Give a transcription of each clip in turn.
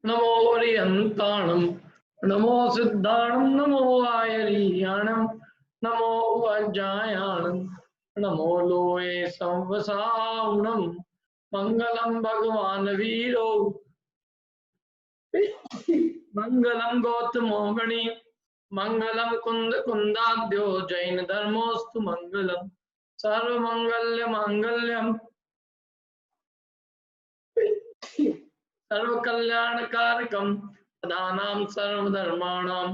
नमो वरिहंताणं नमो सिद्धाणं नमो आयर्याणं नमो उवज्जायाणं नमो लोये संवसावणं मंगलम भगवान वीरो मंगलम गौतमो गणी मंगलम कुंद कुंदाद्यो जैन धर्मोस्तु मंगलम सर्वमंगल्य मांगल्यम सर्वकल्याणकारकम सदानां सर्वधर्माणां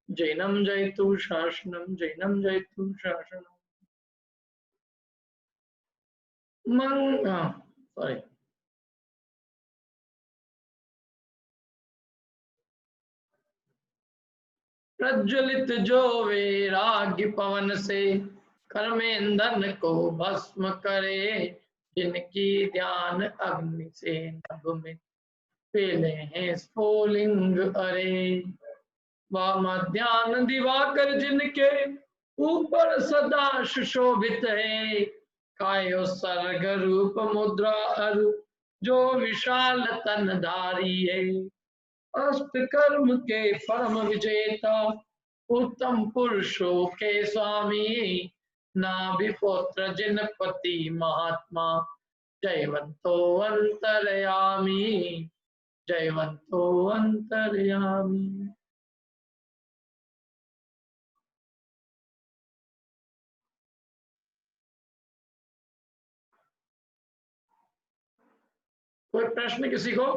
जैनम जयतु शासनम जैनम जयतु शासनम सॉरी प्रज्वलित जो वैराग्य पवन से कर्मेंधन को भस्म करे जिनकी ध्यान अग्नि से नभ में पेले हैं स्फुलिंग अरे वाम ध्यान दिवाकर जिनके ऊपर सदा सुशोभित है कायो सर्ग रूप मुद्रा अरु जो विशाल तनधारी है अष्ट कर्म के परम विजेता उत्तम पुरुषों के स्वामी नाभिपुत्र जिनपति महात्मा जयवंतो अंतर्यामी जयवंतो अंतर्यामी। कोई प्रश्न किसी को?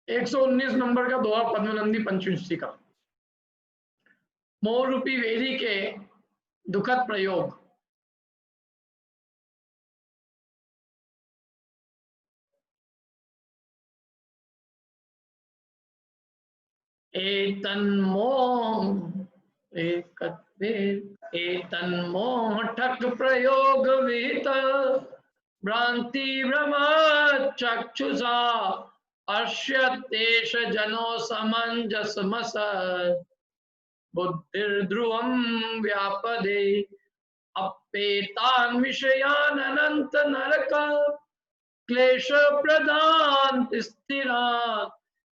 एक 119 नंबर का दोहा पद्मनंदी पंचविंशी का मोह रूपी वेरी के दुखद प्रयोग। एतन्मोह ठक प्रयोग विहित भ्रांति भ्रम चक्षुषा अश्यतेष जनो समंजस मस बुद्धिर्ध्रुवं व्यापदे अपेतान विषयान अनंत नरक क्लेश प्रधान स्थिरा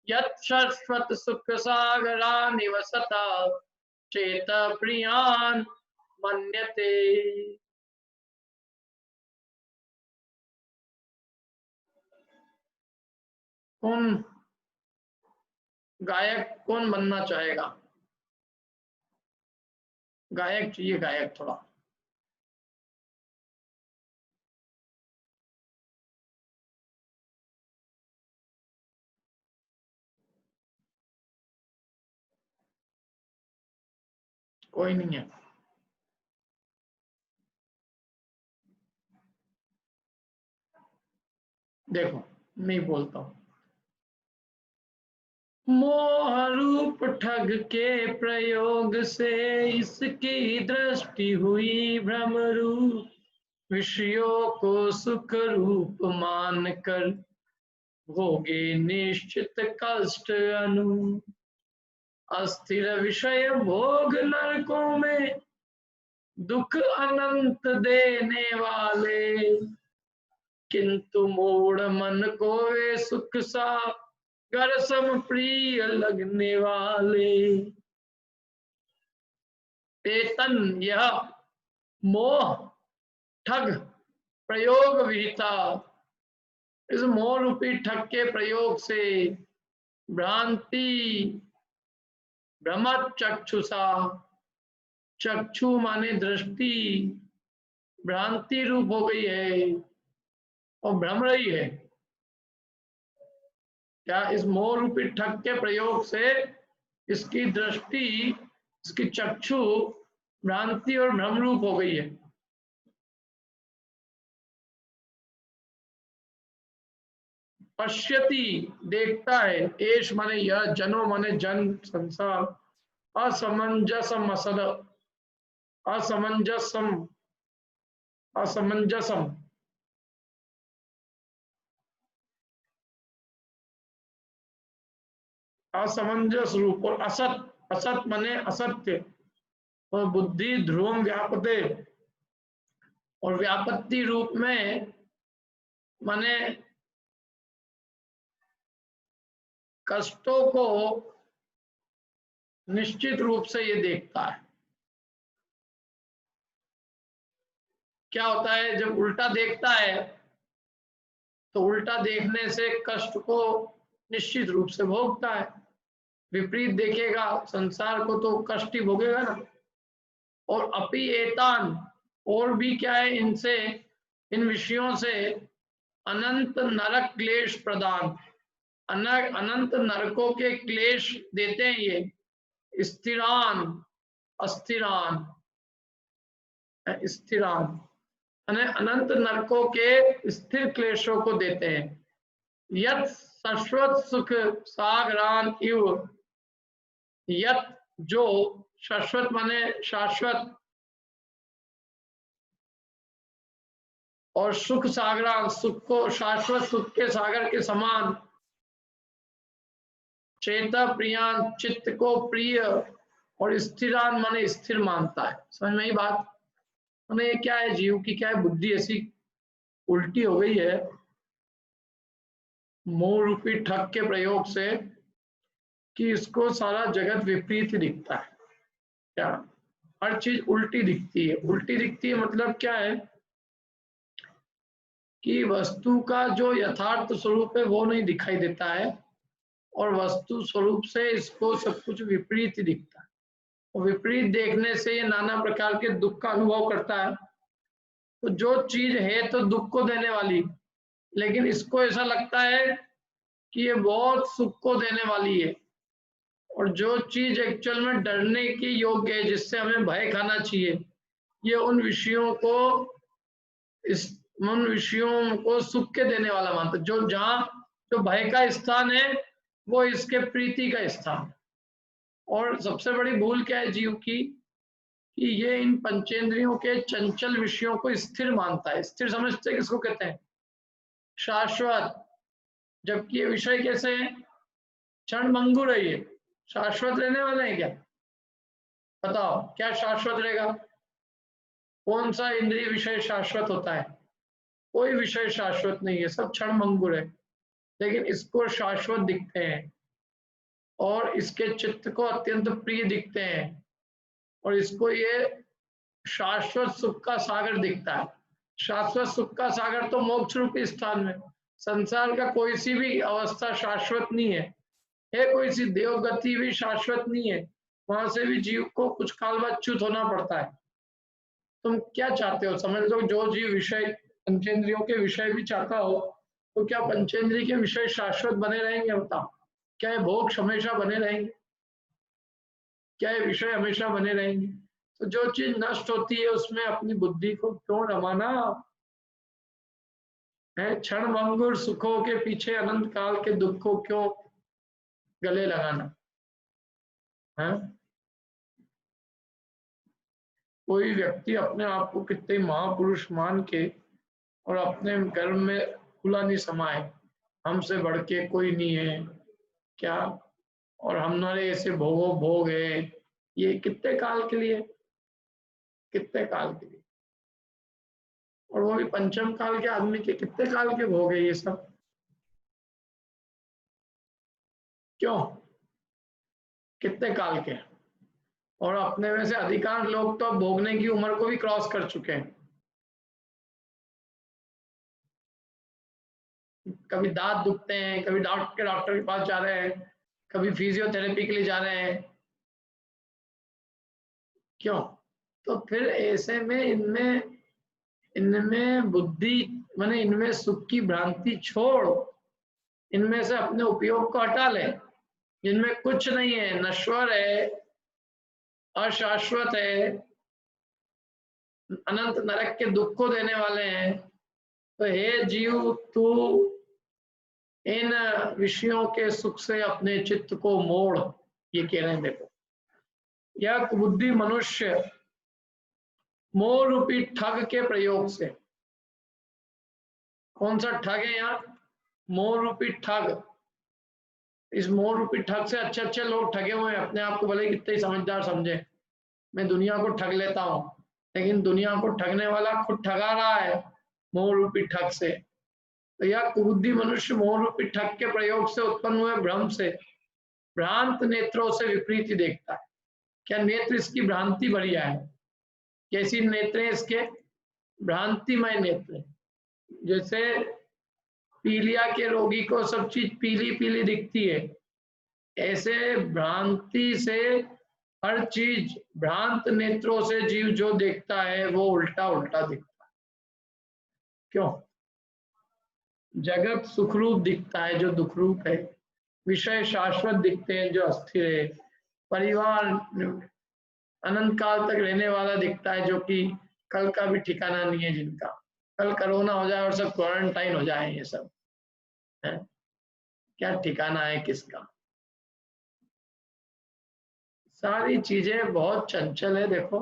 यत् शाश्वत सुख सागरा निवसता चेत प्रियान मन्यते। कौन गायक कौन बनना चाहेगा? गायक चाहिए, गायक थोड़ा। कोई नहीं है। देखो मैं बोलता हूं। मोह रूप ठग के प्रयोग से इसकी दृष्टि हुई भ्रम रूप विषयों को सुख रूप मान कर भोगे निश्चित कष्ट अनु अस्थिर विषय भोग नरकों में दुख अनंत देने वाले किंतु मूढ़ मन को वे सुख सा घर सम प्रिय लगने वाले। पेतन यह मोह ठग प्रयोग विहिता, इस मोह रूपी ठग के प्रयोग से भ्रांति भ्रमत चक्षुषा, चक्षु माने दृष्टि भ्रांति रूप हो गई है और भ्रम रही है। क्या इस मोह रूपी ठग के प्रयोग से इसकी दृष्टि, इसकी चक्षु भ्रांति और भ्रम रूप हो गई है। पश्यति देखता है, एश माने यह, जनो माने जन संसार, असमंजस मसद असमंजसम, असमंजसम, असमंजस रूप। और असत, असत माने असत्य। और बुद्धि ध्रुवम व्यापते, और व्यापत्ति रूप में माने कष्टों को निश्चित रूप से ये देखता है। क्या होता है जब उल्टा देखता है, तो उल्टा देखने से कष्ट को निश्चित रूप से भोगता है। विपरीत देखेगा संसार को तो कष्ट ही भोगेगा ना। और अपि एतान, और भी क्या है इनसे, इन विषयों से अनंत नरक क्लेश प्रदान, अनंत नरकों के क्लेश देते हैं ये। स्थिरान, अस्थिरान, स्थिरान अनंत नरकों के स्थिर क्लेशों को देते हैं। यत शाश्वत सुख सागरान इव, यत जो, शाश्वत माने शाश्वत, और सुख सागरान, सुख को शाश्वत सुख के सागर के समान, चेता प्रियान, चित्त को प्रिय, और स्थिरान माने स्थिर मानता है। समझ में ही बात। माने ये क्या है, जीव की क्या है, बुद्धि ऐसी उल्टी हो गई है मोह रूपी ठग के प्रयोग से, कि इसको सारा जगत विपरीत ही दिखता है। क्या, हर चीज उल्टी दिखती है। उल्टी दिखती है मतलब क्या है कि वस्तु का जो यथार्थ स्वरूप है वो नहीं दिखाई देता है, और वस्तु स्वरूप से इसको सब कुछ विपरीत ही दिखता है। और विपरीत देखने से ये नाना प्रकार के दुख का अनुभव करता है। तो जो चीज है तो दुख को देने वाली, लेकिन इसको ऐसा लगता है कि ये बहुत सुख को देने वाली है। और जो चीज एक्चुअल में डरने की योग्य है, जिससे हमें भय खाना चाहिए, ये उन विषयों को सुख के देने वाला मानता। जो जहाँ जो भय का स्थान है वो इसके प्रीति का स्थान। और सबसे बड़ी भूल क्या है जीव की, कि ये इन पंचेंद्रियों के चंचल विषयों को स्थिर मानता है। स्थिर समझते किसको कहते हैं, शाश्वत। जबकि ये विषय कैसे है, क्षण भंगुर है। ये शाश्वत रहने वाले हैं क्या, बताओ क्या शाश्वत रहेगा। कौन सा इंद्रिय विषय शाश्वत होता है, कोई विषय शाश्वत नहीं है, सब क्षण भंगुर है। लेकिन इसको शाश्वत दिखते हैं, और इसके चित्त को अत्यंत प्रिय दिखते हैं, और इसको ये शाश्वत सुख का सागर दिखता है। शाश्वत सुख का सागर तो मोक्ष रूपी स्थान में। संसार का कोई सी भी अवस्था शाश्वत नहीं है कोई सी देवगति भी शाश्वत नहीं है। वहां से भी जीव को कुछ काल बाद च्युत होना पड़ता है। तुम क्या चाहते हो, समझ लो जो जीव विषय पंचेंद्रियों के विषय भी चाहता हो, तो क्या पंचेंद्रिय के विषय शाश्वत बने रहेंगे, बताओ। क्या ये भोग हमेशा बने रहेंगे, क्या ये विषय हमेशा बने रहेंगे। तो जो चीज नष्ट होती है उसमें अपनी बुद्धि को क्यों रमाना है। क्षण भंगुर सुखों के पीछे अनंत काल के दुख को क्यों गले लगाना है। कोई व्यक्ति अपने आप को कितने महापुरुष मान के और अपने गर्भ में खुला नहीं समाये, हमसे बढ़ के कोई नहीं है क्या, और हमारे ऐसे भोगो भोग है, ये कितने काल के लिए, कितने काल के लिए। और वो भी पंचम काल के आदमी के कितने काल के भोग है ये सब, क्यों, कितने काल के। और अपने में से अधिकांश लोग तो भोगने की उम्र को भी क्रॉस कर चुके हैं। कभी दांत दुखते हैं, कभी डॉक्टर के पास जा रहे हैं, कभी फिजियोथेरेपी के लिए जा रहे हैं, क्यों। तो फिर ऐसे में इनमें इनमें बुद्धि माने इनमें सुख की भ्रांति छोड़, इनमें से अपने उपयोग को हटा ले। इनमें कुछ नहीं है, नश्वर है, अशाश्वत है, अनंत नरक के दुख को देने वाले हैं। तो हे जीव, तू इन विषयों के सुख से अपने चित्त को मोड़, ये कह रहे हैं। देखो, यह बुद्धि मनुष्य मोह रूपी ठग के प्रयोग से। कौन सा ठग है यहाँ? मोह रूपी ठग। इस मोह रूपी ठग से अच्छे अच्छे लोग ठगे हुए हैं, अपने आप को भले कितने समझदार समझे, मैं दुनिया को ठग लेता हूँ, लेकिन दुनिया को ठगने वाला खुद ठगा रहा है मोह रूपी ठग से। तो यह कुबुद्धि मनुष्य मोह रूपी ठग के प्रयोग से उत्पन्न हुए भ्रम से भ्रांत नेत्रों से विपरीत देखता है। क्या नेत्र इसकी भ्रांति बढ़िया है? कैसी नेत्र इसके? भ्रांतिमय नेत्र। जैसे पीलिया के रोगी को सब चीज पीली पीली दिखती है, ऐसे भ्रांति से हर चीज भ्रांत नेत्रों से जीव जो देखता है वो उल्टा उल्टा दिखता है। क्यों? जगत सुखरूप दिखता है जो दुखरूप है, विषय शाश्वत दिखते हैं जो अस्थिर है, परिवार अनंत काल तक रहने वाला दिखता है जो कि कल का भी ठिकाना नहीं है, जिनका कल कोरोना हो जाए और सब क्वारंटाइन हो जाए, ये सब है, क्या ठिकाना है किसका? सारी चीजें बहुत चंचल है। देखो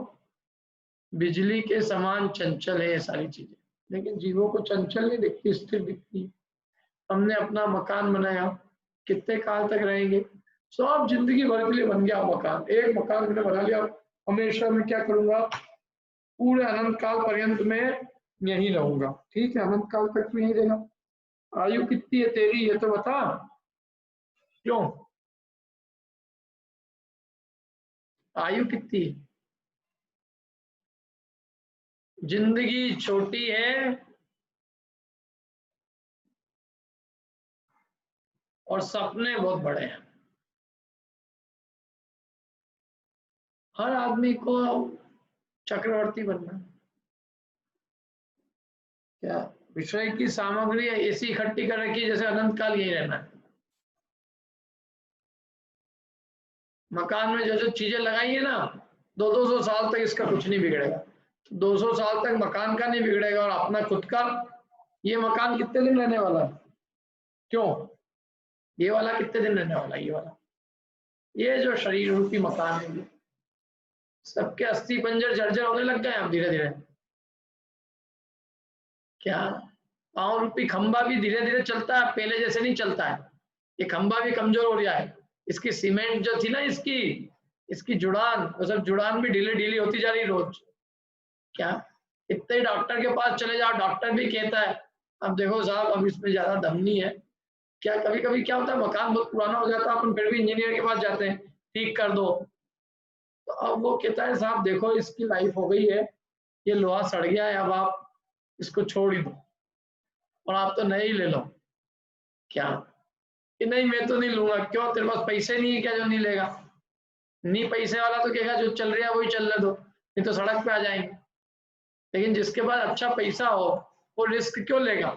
बिजली के समान चंचल है ये सारी चीजें, लेकिन जीवों को चंचल नहीं दिखती, स्थिर दिखती। हमने अपना मकान बनाया, कितने काल तक रहेंगे? सब जिंदगी भर के लिए बन गया मकान, एक मकान मैंने बना लिया, हमेशा मैं क्या करूंगा, पूरे अनंत काल पर्यंत में यहीं रहूंगा। ठीक है, अनंत काल तक यहीं रहेगा। आयु कितनी है तेरी ये तो बता। क्यों? आयु कितनी है? जिंदगी छोटी है और सपने बहुत बड़े हैं। हर आदमी को चक्रवर्ती बनना। क्या विषय की सामग्री ऐसी इकट्ठी कर रखी जैसे अनंत काल यही रहना है। मकान में जो जो चीजें लगाई है ना, 200 साल तक इसका कुछ नहीं बिगड़ेगा। 200 साल तक मकान का नहीं बिगड़ेगा और अपना खुद का ये मकान कितने दिन रहने वाला है? क्यों? ये वाला कितने दिन रहने वाला है? ये वाला, ये जो शरीर रूपी मकान है, ये सबके अस्थि पंजर जर्जर होने लग गए अब धीरे धीरे। क्या पांव रूपी खंबा भी धीरे धीरे चलता है, पहले जैसे नहीं चलता है। ये खंबा भी कमजोर हो रहा है। इसकी सीमेंट जो थी ना, इसकी जुड़ान, वो सब जुड़ान भी ढीली ढीली होती जा रही रोज। क्या इतने डॉक्टर के पास चले जाओ, डॉक्टर भी कहता है अब देखो साहब अब इसमें ज्यादा दम नहीं है। क्या कभी कभी क्या होता है, मकान बहुत पुराना हो जाता है, अपन फिर भी इंजीनियर के पास जाते हैं, ठीक कर दो। तो अब वो कहता है साहब देखो इसकी लाइफ हो गई है, ये लोहा सड़ गया है, अब आप इसको छोड़ ही दो और आप तो नए ही ले लो। क्या कि नहीं मैं तो नहीं लूंगा? क्यों? तेरे पास पैसे नहीं है क्या जो नहीं लेगा? नहीं पैसे वाला तो कहेगा जो चल रहा है वही चलने दो, नहीं तो सड़क पे आ जाएंगे। लेकिन जिसके पास अच्छा पैसा हो वो रिस्क क्यों लेगा?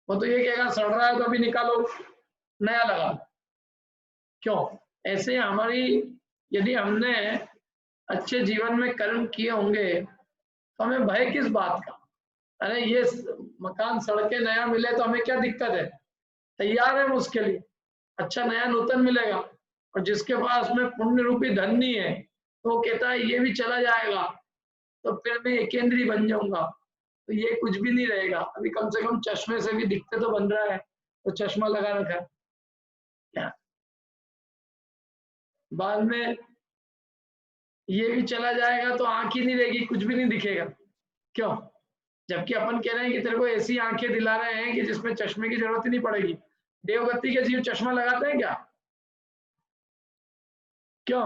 वो तो ये कहेगा सड़ रहा है तो अभी निकालो, नया लगा। क्यों? ऐसे हमारी, यदि हमने अच्छे जीवन में कर्म किए होंगे तो हमें भय किस बात का? अरे ये मकान सड़के नया मिले तो हमें क्या दिक्कत है? तैयार है उसके लिए, अच्छा नया नूतन मिलेगा। और जिसके पास में पुण्य रूपी धन नहीं है तो वो कहता है ये भी चला जाएगा तो फिर मैं एकेंद्री बन जाऊंगा, तो ये कुछ भी नहीं रहेगा। अभी कम से कम चश्मे से भी दिखते तो बन रहा है, तो चश्मा लगा रखा है। क्या बाद में ये भी चला जाएगा तो आंख ही नहीं रहेगी, कुछ भी नहीं दिखेगा। क्यों? जबकि अपन कह रहे हैं कि तेरे को ऐसी आंखें दिला रहे हैं कि जिसमें चश्मे की जरूरत ही नहीं पड़ेगी। देवगति के जीव चश्मा लगाते हैं क्या? क्यों?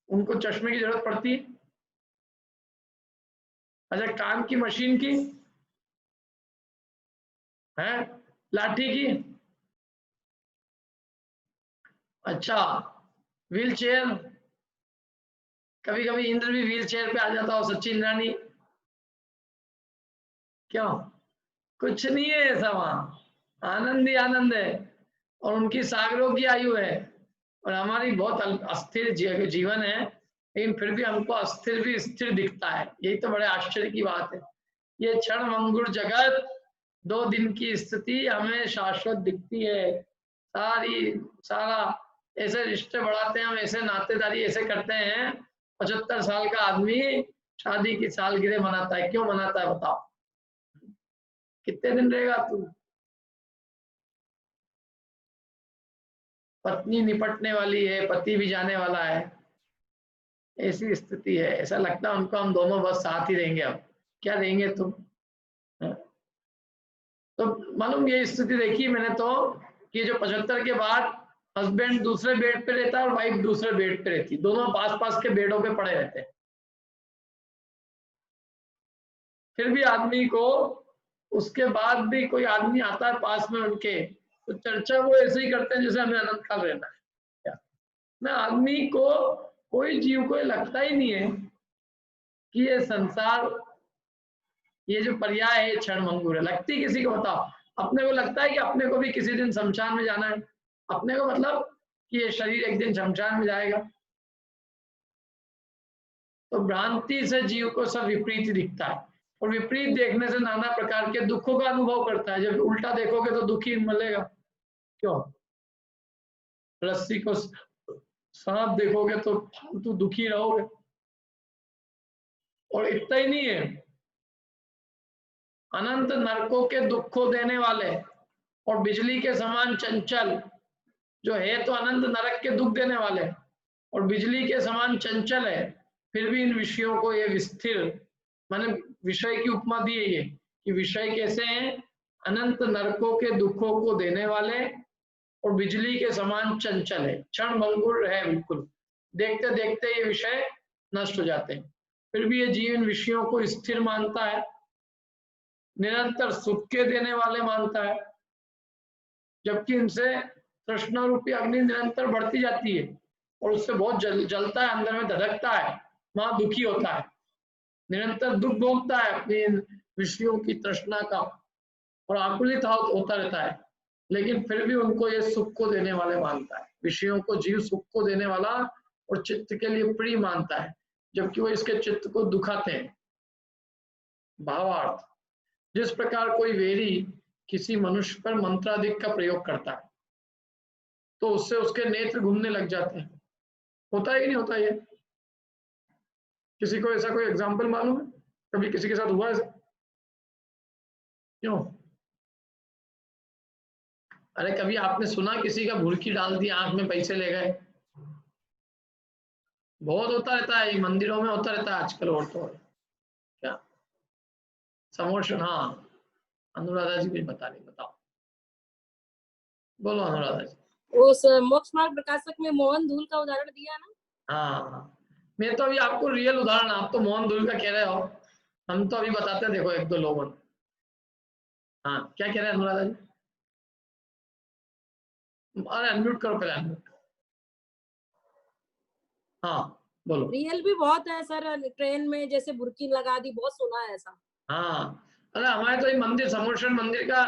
उनको चश्मे की जरूरत पड़ती है? अच्छा काम की मशीन की है, लाठी की, अच्छा व्हील चेयर, कभी कभी इंद्र भी व्हील चेयर पे आ जाता हो, सच्ची इंद्राणी। क्यों? कुछ नहीं है ऐसा, वहां आनंद ही आनंद है और उनकी सागरों की आयु है और हमारी बहुत अस्थिर जीवन है, लेकिन फिर भी हमको अस्थिर भी स्थिर दिखता है। यही तो बड़े आश्चर्य की बात है। ये क्षण मंगुर जगत 2 दिन की स्थिति हमें शाश्वत दिखती है। सारा ऐसे रिश्ते बढ़ाते हैं हम, ऐसे नातेदारी ऐसे करते हैं। 75 साल का आदमी शादी की सालगिरह मनाता है, क्यों मनाता है बताओ? कितने दिन रहेगा तू? पत्नी निपटने वाली है, पति भी जाने वाला है, ऐसी स्थिति है। ऐसा लगता है उनको हम दोनों बस साथ ही रहेंगे। अब क्या देंगे तुम? तो मालूम ये स्थिति देखी मैंने तो कि जो 75 के बाद हस्बैंड दूसरे बेड पे रहता है और वाइफ दूसरे बेड पे रहती, दोनों पास पास के बेडों पे पड़े रहते हैं। फिर भी आदमी को, उसके बाद भी कोई आदमी आता है पास में उनके, तो चर्चा वो ऐसे ही करते हैं जैसे हमें अनंत काल रहना है। क्या ना, आदमी को, कोई जीव को लगता ही नहीं है कि ये संसार, ये जो पर्याय है क्षण भंगुर है। लगती किसी को बताओ? अपने को लगता है कि अपने को भी किसी दिन शमशान में जाना है। अपने को मतलब कि ये शरीर एक दिन शमशान में जाएगा। तो भ्रांति से जीव को सब विपरीत दिखता है, और विपरीत देखने से नाना प्रकार के दुखों का अनुभव करता है। जब उल्टा देखोगे तो दुखी मिलेगा। क्यों? रस्सी को सांप देखोगे तो फालतू दुखी रहोगे। और इतना ही नहीं है, अनंत नरकों के दुख को देने वाले और बिजली के समान चंचल, जो है तो अनंत नरक के दुख देने वाले और बिजली के समान चंचल है, फिर भी इन विषयों को ये विस्थिर, माने विषय की उपमा दी है ये कि विषय कैसे हैं? अनंत नरकों के दुखों को देने वाले और बिजली के समान चंचल है, क्षण भंगुर है बिल्कुल, देखते देखते ये विषय नष्ट हो जाते हैं। फिर भी ये जीव इन विषयों को स्थिर मानता है, निरंतर सुख के देने वाले मानता है, जबकि इनसे तृष्णा रूपी अग्नि निरंतर बढ़ती जाती है और उससे बहुत जलता है, अंदर में धधकता है, वहां दुखी होता है, निरंतर दुख भोगता है अपनी विषयों की तृष्णा का और आकुलित होता रहता है। लेकिन फिर भी उनको ये सुख को देने वाले मानता है, विषयों को जीव सुख को देने वाला और चित्त के लिए प्रिय मानता है, जबकि वो इसके चित्त को दुखाते हैं। भावार्थ, जिस प्रकार कोई वेरी किसी मनुष्य पर मंत्राधिक का प्रयोग करता है तो उससे उसके नेत्र घूमने लग जाते हैं। होता है कि नहीं होता? ये किसी को ऐसा कोई एग्जाम्पल मालूम है? कभी किसी के साथ हुआ ऐसा? क्यों? अरे कभी आपने सुना किसी का भुड़की डाल दी, आंख में पैसे ले गए? बहुत होता रहता है, मंदिरों में होता रहता है आजकल। और तो क्या समोशन? हाँ, अनुराधा जी कुछ बता रही, बताओ, बोलो अनुराधा जी। उस मोक्ष मार्ग प्रकाशक में मोहन धूल का उदाहरण दिया ना। हाँ, मैं तो अभी आपको रियल उदाहरण, आप तो मोहन धूल का कह रहे हो, हम तो अभी बताते हैं, देखो एक दो लोगों ने। हाँ, क्या कह रहे हैं अनुराधा जी? अरे अनम्यूट करो पहले, अनम्यूट। हाँ बोलो। रियल भी बहुत है सर, ट्रेन में जैसे बुर्की लगा दी, बहुत सुना है ऐसा। हाँ, अरे हमारे तो ये मंदिर, समोशन मंदिर का,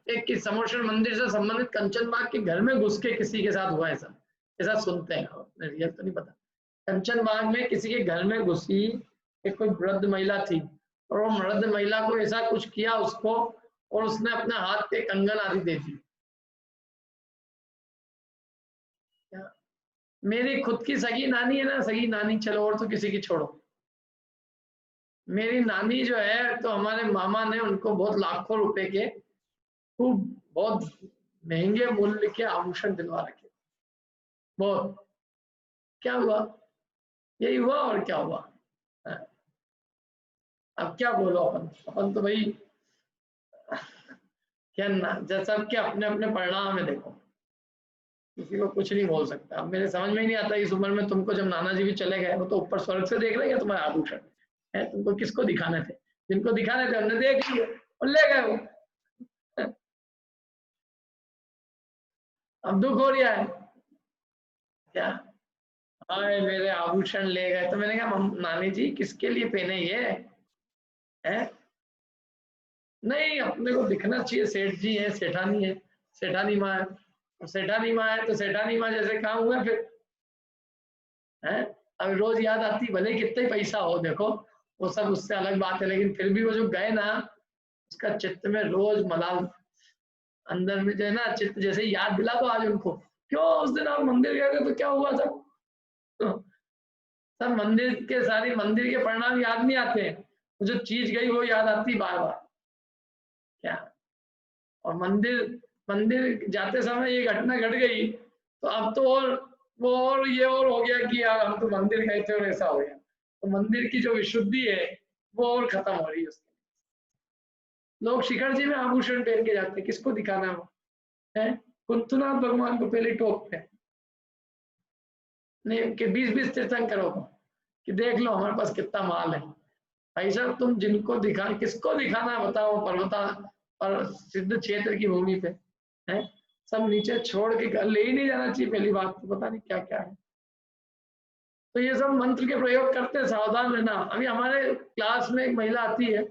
एक समोशन मंदिर से संबंधित कंचन बाग के घर में घुस के किसी के साथ हुआ ऐसा, ऐसा सुनते हैं, रियल तो नहीं पता। कंचन बाग में किसी के घर में घुसी एक कोई वृद्ध महिला थी और वो वृद्ध महिला को ऐसा कुछ किया उसको, और उसने अपने हाथ पे कंगन आदि दे दी। मेरी खुद की सगी नानी है ना, सगी नानी, चलो और तो किसी की छोड़ो, मेरी नानी जो है तो हमारे मामा ने उनको बहुत लाखों रुपए के खूब बहुत महंगे मूल्य के आभूषण दिलवा रखे। बहुत, क्या हुआ? यही हुआ, और क्या हुआ? अब क्या बोलो, अपन तो भाई क्या ना, जैसा कि अपने अपने परिणाम है, देखो किसी को कुछ नहीं बोल सकता। अब मेरे समझ में ही नहीं आता इस उम्र में तुमको, जब नाना जी भी चले गए, वो तो ऊपर स्वर्ग से देख लेंगे तुम्हारे आभूषण है, तुमको किसको दिखाने थे? जिनको दिखाने थे हमने देख लिए और ले गए वो। अब दुख हो रहा है क्या? हाय मेरे आभूषण ले गए। तो मैंने कहा नानी जी किसके लिए पहने ये है? नहीं, अपने को दिखना चाहिए, सेठ जी है, सेठानी है, सेठानी माँ है, सेठानी माँ है तो सेठानी माँ जैसे काम हुआ फिर है। अब रोज याद आती, भले कितना ही पैसा हो, देखो वो सब उससे अलग बात है, लेकिन फिर भी वो जो गए ना, उसका चित्त में रोज मलाल अंदर में जो है ना, चित्त जैसे याद दिला दो आज उनको, क्यों उस दिन आप मंदिर गए थे तो क्या हुआ था? सब मंदिर के परिणाम याद नहीं आते, वो जो चीज गई वो याद आती बार बार क्या। और मंदिर मंदिर जाते समय ये घटना घट गई तो अब तो और वो और ये और हो गया कि यार हम तो मंदिर गए थे और ऐसा हो गया, तो मंदिर की जो विशुद्धि है वो और खत्म हो रही है उसकी। लोग शिखर जी में आभूषण पहन के जाते हैं, किसको दिखाना वो है? कुंतुनाथ भगवान को पहले टोकते हैं नहीं कि 20-20 तीर्थंकरों को कि देख लो हमारे पास कितना माल है। भाई साहब तुम जिनको दिखा किसको दिखाना है बताओ, पर्वता और सिद्ध क्षेत्र की भूमि पे है, सब नीचे छोड़ के घर ले ही नहीं जाना चाहिए। पहली बात तो पता नहीं क्या क्या है। तो ये सब मंत्र के प्रयोग करते हैं, सावधान रहना। अभी हमारे क्लास में एक महिला आती है,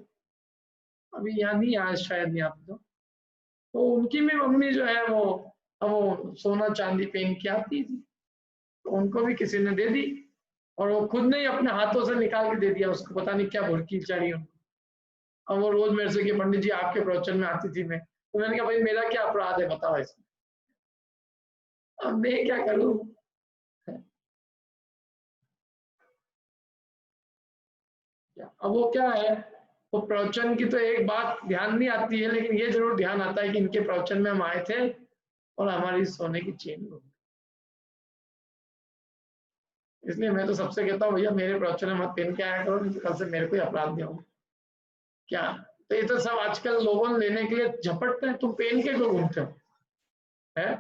अभी यहाँ नहीं आज शायद नहीं आती, तो उनकी भी मम्मी जो है वो सोना चांदी पहन के आती थी, तो उनको भी किसी ने दे दी और वो खुद ने ही अपने हाथों से निकाल के दे दिया उसको, पता नहीं क्या भुड़की चढ़ी उनको। अब वो रोज मेरे से कि पंडित जी आपके प्रवचन में आती थी मैं, तो मैंने कहा भाई मेरा क्या अपराध है बताओ इसमें, अब मैं क्या करूं। अब वो क्या है, वो प्रवचन की तो एक बात ध्यान नहीं आती है, लेकिन ये जरूर ध्यान आता है कि इनके प्रवचन में हम आए थे और हमारी सोने की चेन हो। इसलिए मैं तो सबसे कहता हूँ भैया मेरे प्रवचन में मत पहन के आया करो, नहीं तो कल से मेरे को अपराध नहीं होगा क्या। तो ये तो सब आजकल लोगों ने लेने के लिए झपटते हैं, तुम पहन के क्यों घूमते हो है।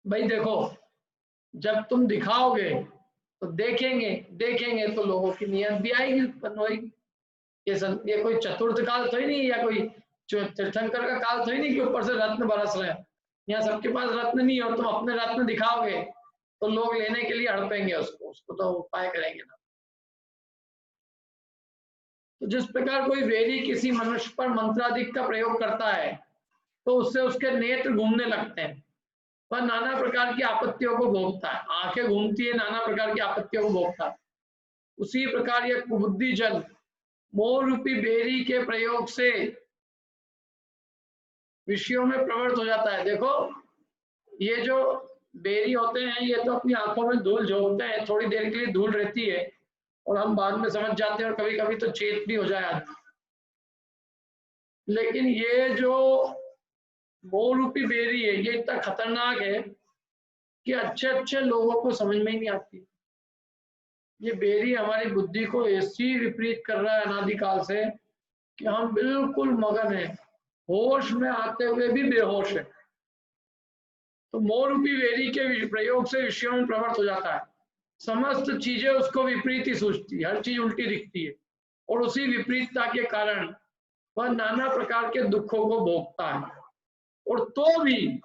भाई देखो जब तुम दिखाओगे तो देखेंगे, देखेंगे तो लोगों की नियत भी आएगी, उत्पन्न होगी। ये कोई चतुर्थ काल तो ही नहीं, या कोई तीर्थंकर का काल तो ही नहीं कि ऊपर से रत्न बरस रहे हैं। यहाँ सबके पास रत्न नहीं हो, तुम अपने रत्न दिखाओगे तो लोग लेने के लिए हड़पेंगे उसको तो उपाय करेंगे ना। तो जिस प्रकार कोई वेदी किसी मनुष्य पर मंत्राधिक का प्रयोग करता है तो उससे उसके नेत्र घूमने लगते हैं, वह नाना प्रकार की आपत्तियों को भोगता है। आंखें घूमती है, नाना प्रकार की आपत्तियों को भोगता है। उसी प्रकार यह कुबुद्धि जन मोह रूपी बेरी के प्रयोग से विषयों में प्रवृत्त हो जाता है। देखो ये जो बेरी होते हैं ये तो अपनी आंखों में धूल झोंकते हैं, थोड़ी देर के लिए धूल रहती है और हम बाद में समझ जाते हैं और कभी कभी तो चेत भी हो जाए आदमी। लेकिन ये जो मोह रूपी बेरी है ये इतना खतरनाक है कि अच्छे अच्छे लोगों को समझ में ही नहीं आती। ये बेरी हमारी बुद्धि को ऐसी विपरीत कर रहा है अनादिकाल से कि हम बिल्कुल मगन है, होश में आते हुए भी बेहोश है। तो मोह रूपी बेरी के प्रयोग से विषयों में प्रवृत्त हो जाता है, समस्त चीजें उसको विपरीत ही सूझती है, हर चीज उल्टी दिखती है और उसी विपरीतता के कारण वह नाना प्रकार के दुखों को भोगता है और तो भी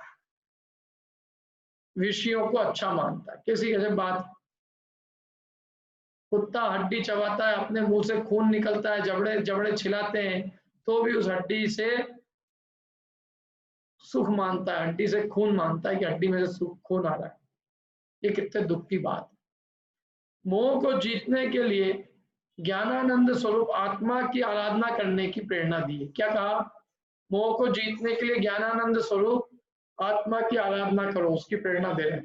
विषयों को अच्छा मानता है। किसी कैसे बात, कुत्ता हड्डी चबाता है, अपने मुंह से खून निकलता है, जबड़े जबड़े छिलाते हैं, तो भी उस हड्डी से सुख मानता है, हड्डी से खून मानता है कि हड्डी में से सुख खून आ रहा है। ये कितने दुख की बात है। मोह को जीतने के लिए ज्ञानानंद स्वरूप आत्मा की आराधना करने की प्रेरणा दी है। क्या कहा? मोह को जीतने के लिए ज्ञानानंद स्वरूप आत्मा की आराधना करो, उसकी प्रेरणा दे रहे।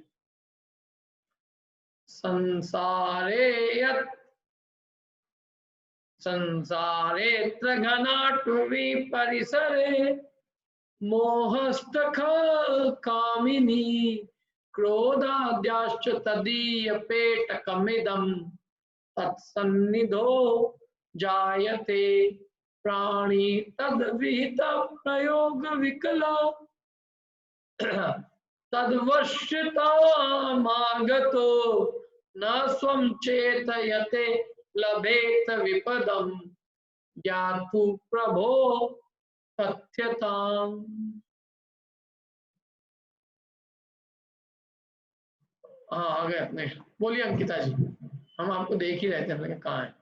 संसारेत्र घनाटुवि परिसरे मोहस्त कामिनी क्रोधाद्याश्च तदीय पेटकमिदं तत्सन्निधो जायते प्राणी तद्विहित प्रयोग विकला तद्वश्यतामागतो न स्वं चेतयते लभेत विपदम ज्ञातु प्रभो तथ्यताम्। हाँ आ गए अपने, बोलिए अंकिता जी, हम आपको देख ही रहे थे, हमने कहा है।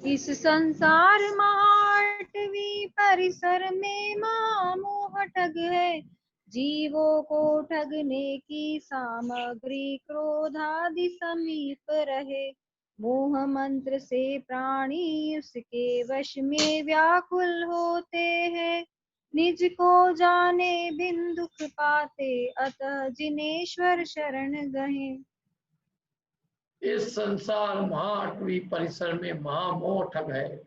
इस संसार महाटवी परिसर में मोह ठग है, जीवों को ठगने की सामग्री क्रोधादि समीप रहे। मोह मंत्र से प्राणी उसके वश में व्याकुल होते हैं, निज को जाने बिन दुख पाते, अतः जिनेश्वर शरण गए। इस संसार महाअटवी परिसर में महामोह ठग है,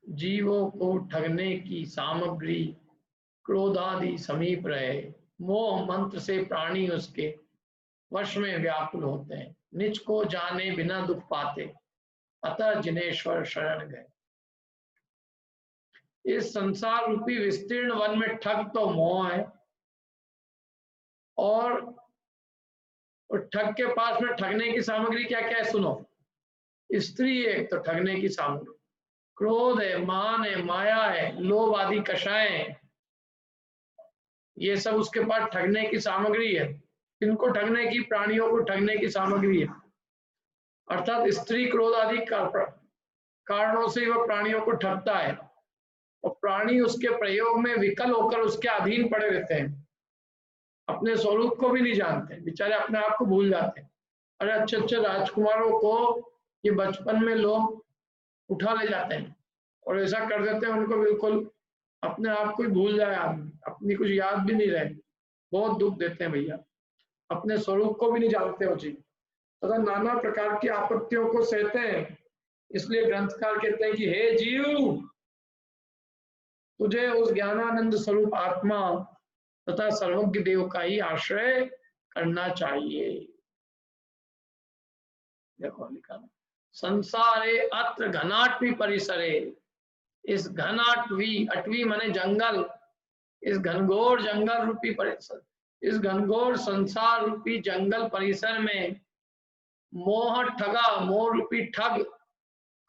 जीवों को ठगने की सामग्री क्रोधादि समीप रहे। मोह मंत्र से प्राणी उसके वश में व्याकुल होते हैं, निज को जाने बिना दुख पाते, अतः जिनेश्वर शरण गए। इस संसार रूपी विस्तीर्ण वन में ठग तो मोह है, और ठग के पास में ठगने की सामग्री क्या क्या है सुनो। स्त्री एक तो ठगने की सामग्री, क्रोध है, मान है, माया है, लोभ आदि कषाय है, ये सब उसके पास ठगने की सामग्री है। इनको ठगने की, प्राणियों को ठगने की सामग्री है। अर्थात स्त्री क्रोध आदि कारणों से वह प्राणियों को ठगता है, और प्राणी उसके प्रयोग में विकल होकर उसके अधीन पड़े रहते हैं, अपने स्वरूप को भी नहीं जानते, बेचारे अपने आप को भूल जाते हैं। अरे अच्छे अच्छे राजकुमारों को ये बचपन में लोग उठा ले जाते हैं और ऐसा कर देते हैं उनको बिल्कुल अपने आप को ही भूल जाए आदमी, अपनी कुछ याद भी नहीं रहे। बहुत दुख देते हैं भैया, अपने स्वरूप को भी नहीं जानते हो जी, तथा नाना प्रकार की आपत्तियों को सहते हैं। इसलिए ग्रंथकार कहते हैं कि हे जीव, तुझे उस ज्ञानानंद स्वरूप आत्मा तथा सर्वज्ञ देव का ही आश्रय करना चाहिए। देखो लिखा, संसारे अत्र घनाटवी परिसरे, इस घनाटवी, अटवी माने जंगल, इस घनघोर जंगल रूपी परिसर, इस घनघोर संसार रूपी जंगल परिसर में मोह ठगा, मोह रूपी ठग,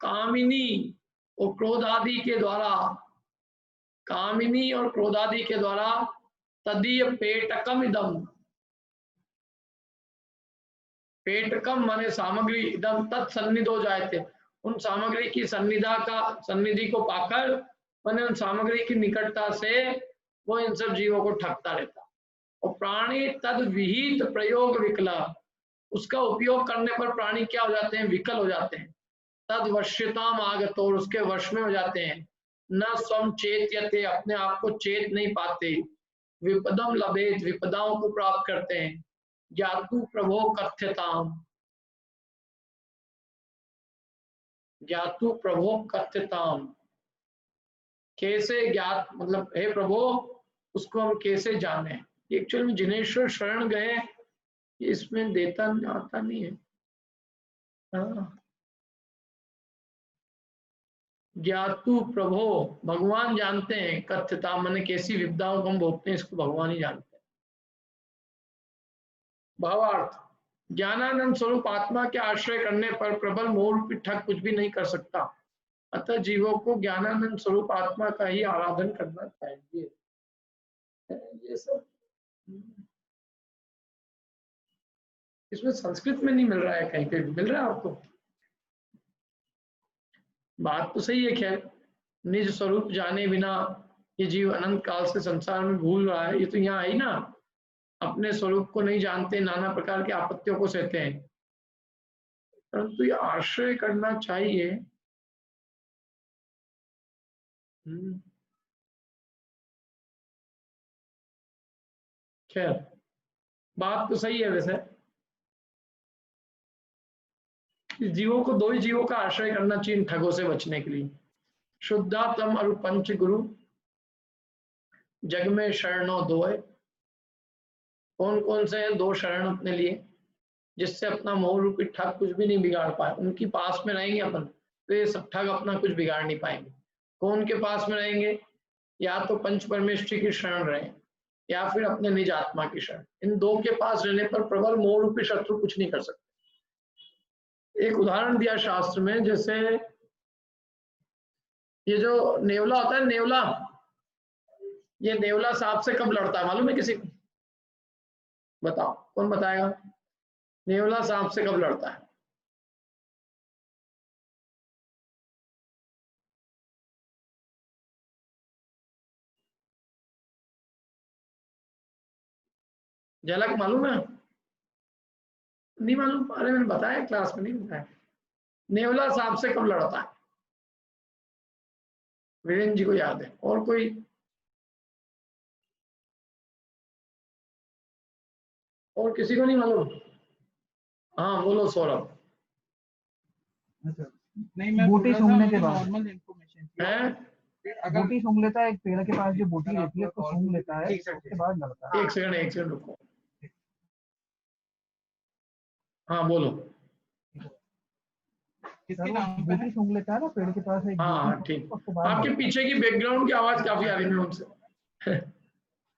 कामिनी और क्रोधादि के द्वारा, कामिनी और क्रोधादि के द्वारा तदीय पेटकम इदम, पेटकम माने सामग्री, इदम तत्सन्निध हो जाए थे, उन सामग्री की सन्निधि को पाकर, माने उन सामग्री की निकटता से वो इन सब जीवों को ठगता रहता। और प्राणी तद विहित प्रयोग विकला, उसका उपयोग करने पर प्राणी क्या हो जाते हैं, विकल हो जाते हैं। तद वश्यताम आगत, और उसके वश में हो जाते हैं। न स्वम चेत्यते, अपने आप को चेत नहीं पाते। विपदम लभेत, विपदाओं को प्राप्त करते हैं। ज्ञातु प्रभो कथ्यताम, ज्ञातु प्रभो कथ्यताम, कैसे ज्ञात मतलब हे प्रभो उसको हम कैसे जाने। एक्चुअली में जिनेश्वर शरण गए इसमें देता आता नहीं है। ज्ञातु प्रभो, भगवान जानते हैं, कथ्यता मैंने कैसी विपदाओं को हम भोगते हैं इसको भगवान ही जानते हैं। भावार्थ, ज्ञानानंद स्वरूप आत्मा के आश्रय करने पर प्रबल मोह रूपी ठग कुछ भी नहीं कर सकता, अतः जीवों को ज्ञानानंद स्वरूप आत्मा का ही आराधन करना चाहिए। ये सब इसमें संस्कृत में नहीं मिल रहा है, कहीं पे मिल रहा है आपको? बात तो सही है, खैर निज स्वरूप जाने बिना ये जीव अनंत काल से संसार में भूल रहा है, ये तो यहाँ आई ना, अपने स्वरूप को नहीं जानते, नाना प्रकार की आपत्तियों को सहते हैं, परंतु ये आश्रय करना चाहिए। खैर बात तो सही है वैसे, जीवों को दो ही जीवों का आश्रय करना चाहिए ठगों से बचने के लिए। शुद्धातम और पंच गुरु जग में शरणों दो है। कौन कौन से हैं दो शरण अपने लिए, जिससे अपना मोह रूपी ठग कुछ भी नहीं बिगाड़ पाए। उनकी पास में रहेंगे अपन तो ये सब ठग अपना कुछ बिगाड़ नहीं पाएंगे। कौन के पास में रहेंगे, या तो पंच परमेश्वरी की शरण रहे या फिर अपने निज आत्मा की शरण। इन दो के पास रहने पर प्रबल मोह रूपी शत्रु कुछ नहीं कर सकते। एक उदाहरण दिया शास्त्र में, जैसे ये जो नेवला होता है, नेवला, ये नेवला सांप से कब लड़ता है मालूम है किसी को? बताओ, कौन बताएगा? नेवला सांप से कब लड़ता है? झलक मालूम है? नहीं मालूम? अरे मैंने बताया क्लास में, नहीं बताया। नेवला सांप से कब लड़ता है? वीरेंद्र जी को याद है, और कोई? और किसी को नहीं मालूम? हाँ बोलो सौरभ। अच्छा, नहीं मैं बूटी बोल रहा था, सूंघने मुझे के बाद नॉर्मल इन्फॉर्मेशन थी। है अगर बूटी सूंघ लेता है, एक पेड़ के पास जो बूटी रहती है उसको सूंघ लेता है, उसके बाद लड़ता है। एक सेकंड रुको। हाँ बोलो। किसके नाम पे बूटी है? सूंघ लेता है ना, पेड़ के पास एक हाँ बूटी, ठीक। उसके बाद आपके लड़ता है। पीछे की बैकग्राउंड की आवाज काफी आ रही है उनसे।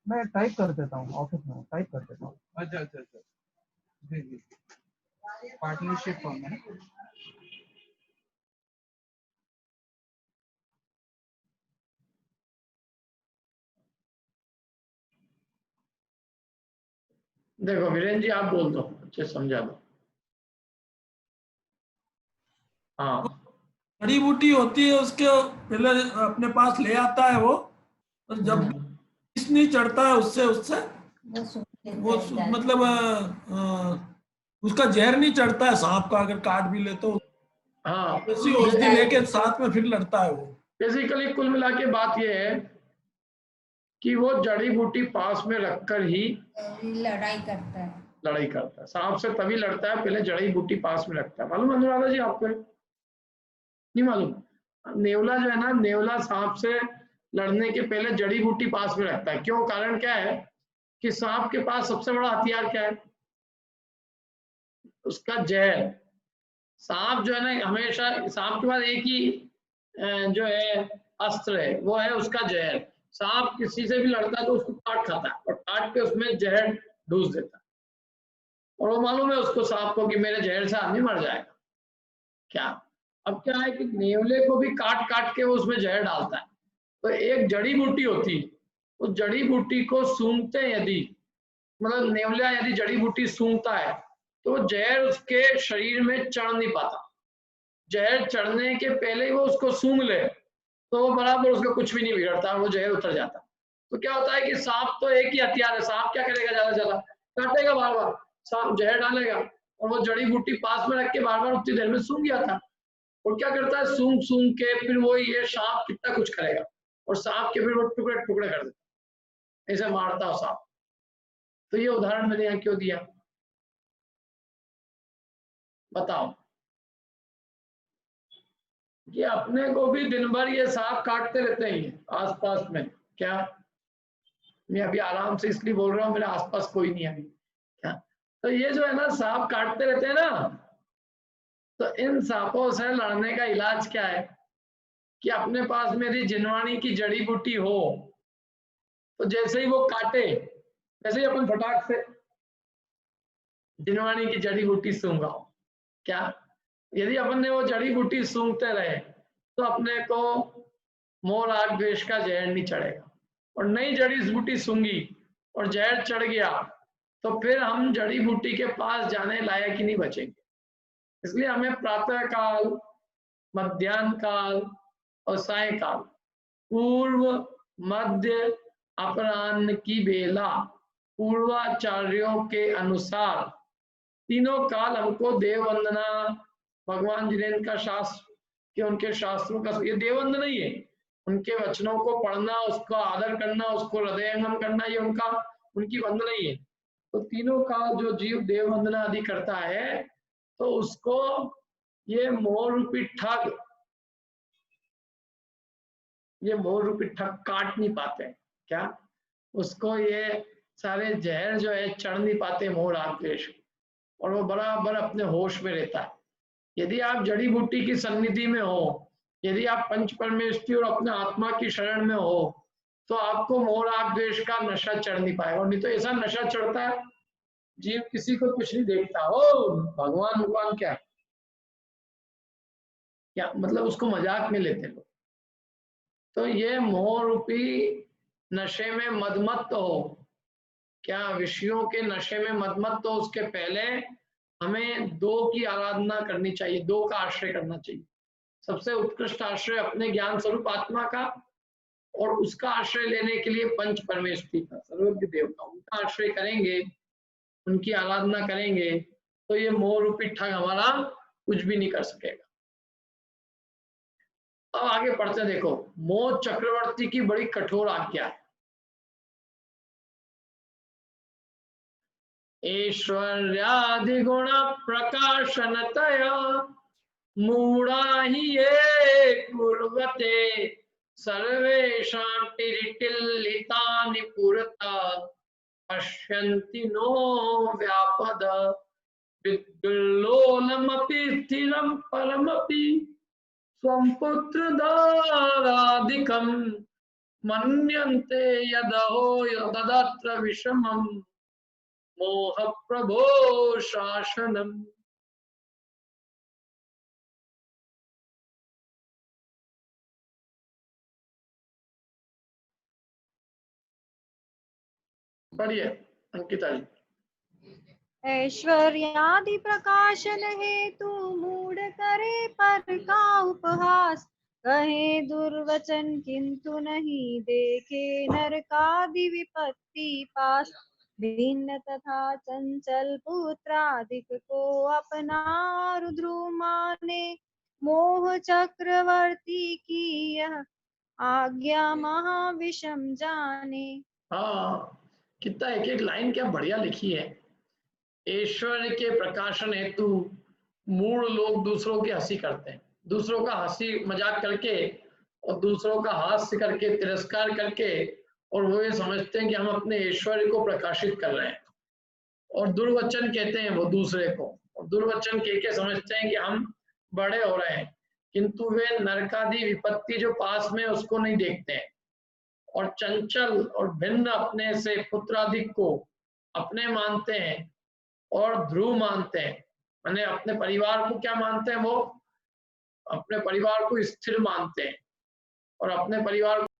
मैं टाइप कर देता हूँ, ऑफिस में टाइप कर देता हूँ। अच्छा अच्छा अच्छा, जी जी, पार्टनरशिप फॉर्म है ना। देखो वीरेंद्र जी आप बोल दो, अच्छे समझा दो। हाँ जड़ी बूटी होती है, उसके पहले अपने पास ले आता है वो, और जब विष नहीं चढ़ता है उससे उससे वो मतलब उसका जहर नहीं चढ़ता है सांप का, अगर काट भी ले तो हाँ वैसी औषधि लेके साथ में फिर लड़ता है वो। बेसिकली कुल मिला के बात यह है कि वो जड़ी बूटी पास में रखकर ही लड़ाई करता है। सांप से तभी लड़ता है, पहले जड़ी बूटी पास में रखता है। मालूम अनुराधा जी आपको? नहीं मालूम? नेवला जो है ना, नेवला सांप से लड़ने के पहले जड़ी बूटी पास में रखता है। क्यों? कारण क्या है कि सांप के पास सबसे बड़ा हथियार क्या है? उसका जहर। सांप जो है ना, हमेशा सांप के पास एक ही जो है अस्त्र है, वो है उसका जहर। सांप किसी से भी लड़ता है तो उसको काट खाता है और काट के उसमें जहर ढूस देता है, और वो मालूम है उसको, सांप को, कि मेरे जहर से आदमी मर जाएगा। क्या अब क्या है कि नेवले को भी काट काट के वो उसमें जहर डालता है। तो एक जड़ी बूटी होती, उस जड़ी बूटी को सूंघते यदि, मतलब नेवला यदि जड़ी बूटी सूंघता है तो जहर उसके शरीर में चढ़ नहीं पाता। जहर चढ़ने के पहले ही वो उसको सूंघ ले तो वो बराबर उसको कुछ भी नहीं बिगड़ता, वो जहर उतर जाता। तो क्या होता है कि सांप तो एक ही हथियार है, सांप क्या करेगा, ज्यादा ज्यादा काटेगा, बार बार सांप जहर डालेगा, और वो जड़ी बूटी पास में रख के बार बार उतनी देर में सूंघ गया था। और क्या करता है, सूंघ सूंघ के फिर वो ये सांप कितना कुछ करेगा, और सांप के फिर वो टुकड़े टुकड़े कर देता, ऐसे मारता हो सांप। तो ये उदाहरण मैंने यहाँ क्यों दिया बताओ? कि अपने को भी दिन भर ये सांप काटते रहते हैं आसपास में। क्या मैं अभी आराम से इसलिए बोल रहा हूँ, मेरे आसपास कोई नहीं है अभी। क्या तो ये जो है ना सांप काटते रहते हैं ना, तो इन सांपों से लड़ने का इलाज क्या है कि अपने पास में यदि जिनवानी की जड़ी बूटी हो तो जैसे ही वो काटे, वैसे ही अपन फटाक से जिनवानी की जड़ी बूटी सूंघाओ। क्या यदि अपन ने वो जड़ी बूटी सूंघते रहे तो अपने को मोह राग द्वेष का जहर नहीं चढ़ेगा। और नई जड़ी बूटी सूंघी और जहर चढ़ गया तो फिर हम जड़ी बूटी के पास जाने लायक ही नहीं बचेंगे। इसलिए हमें प्रातः काल, मध्याह्न काल और सायकाल, पूर्व मध्य अपराह्न की बेला पूर्वाचार्यों के अनुसार तीनों काल हमको देव वंदना, भगवान जिनेन्द्र का शास्त्र कि उनके शास्त्रों का, ये देववंदना ही है, उनके वचनों को पढ़ना, उसका आदर करना, उसको हृदयंगम करना, ये उनकी वंदना ही है। तो तीनों काल जो जीव देव वंदना आदि करता है तो उसको ये मोह रूपी ठग, ये मोह रूपी ठग काट नहीं पाते। क्या उसको ये सारे जहर जो है चढ़ नहीं पाते मोह राग द्वेष, और वो बराबर अपने होश में रहता है। यदि आप जड़ी बूटी की सन्निधि में हो, यदि आप पंच परमेष्ठी और अपने आत्मा की शरण में हो, तो आपको मोह राग द्वेष का नशा चढ़ नहीं पाएगा। और नहीं तो ऐसा नशा चढ़ता है, जीव किसी को कुछ नहीं देखता, ओ भगवान भगवान क्या क्या मतलब उसको मजाक में लेते लोग। तो ये मोह रूपी नशे में मदमत्त हो, क्या विषयों के नशे में मदमत्त हो, उसके पहले हमें दो की आराधना करनी चाहिए, दो का आश्रय करना चाहिए। सबसे उत्कृष्ट आश्रय अपने ज्ञान स्वरूप आत्मा का, और उसका आश्रय लेने के लिए पंच परमेष्ठी का, सर्वज्ञ देव का, उनका आश्रय करेंगे, उनकी आराधना करेंगे तो ये मोह रूपी ठग हमारा कुछ भी नहीं कर सकेगा। अब आगे पढ़ते देखो, मोह चक्रवर्ती की बड़ी कठोर आज्ञा है। ऐश्वर्यादिगुण प्रकाशनतया मूढ़ा ही ये कुर्वते सर्वेषां टिरिटिल्लितानि पुरता पश्यन्ति नो व्यापद विद्युल्लोलमपि स्थिरं परमपि स्वं पुत्रदारादिकं मन्यन्ते यदहो यदत्र विषमं मोह प्रभो शासनम। पढ़िए अंकिता जी। ऐश्वर्यादि प्रकाशन हेतु मूढ़ करे पर का उपहास, कहे दुर्वचन किंतु नहीं देखे नरकादि विपत्ति पास। भिन्न तथा चंचल पुत्रादिक को अपना रुद्र माने, मोह चक्रवर्ती की यह आज्ञा महाविषम जाने। हाँ, कितना एक एक लाइन क्या बढ़िया लिखी है। ऐश्वर्य के प्रकाशन हेतु मूढ़ लोग दूसरों की हंसी करते हैं, दूसरों का हंसी मजाक करके और दूसरों का हास्य करके तिरस्कार करके, और वो ये समझते हैं कि हम अपने ऐश्वर्य को प्रकाशित कर रहे हैं, और दुर्वचन कहते हैं वो दूसरे को, और दुर्वचन कह के समझते हैं कि हम बड़े हो रहे हैं, किंतु वे नरकादि विपत्ति जो पास में उसको नहीं देखते हैं। और चंचल और भिन्न अपने से पुत्रादिक को अपने मानते हैं और ध्रुव मानते हैं, माने अपने परिवार को क्या मानते हैं, वो अपने परिवार को स्थिर मानते हैं और अपने परिवार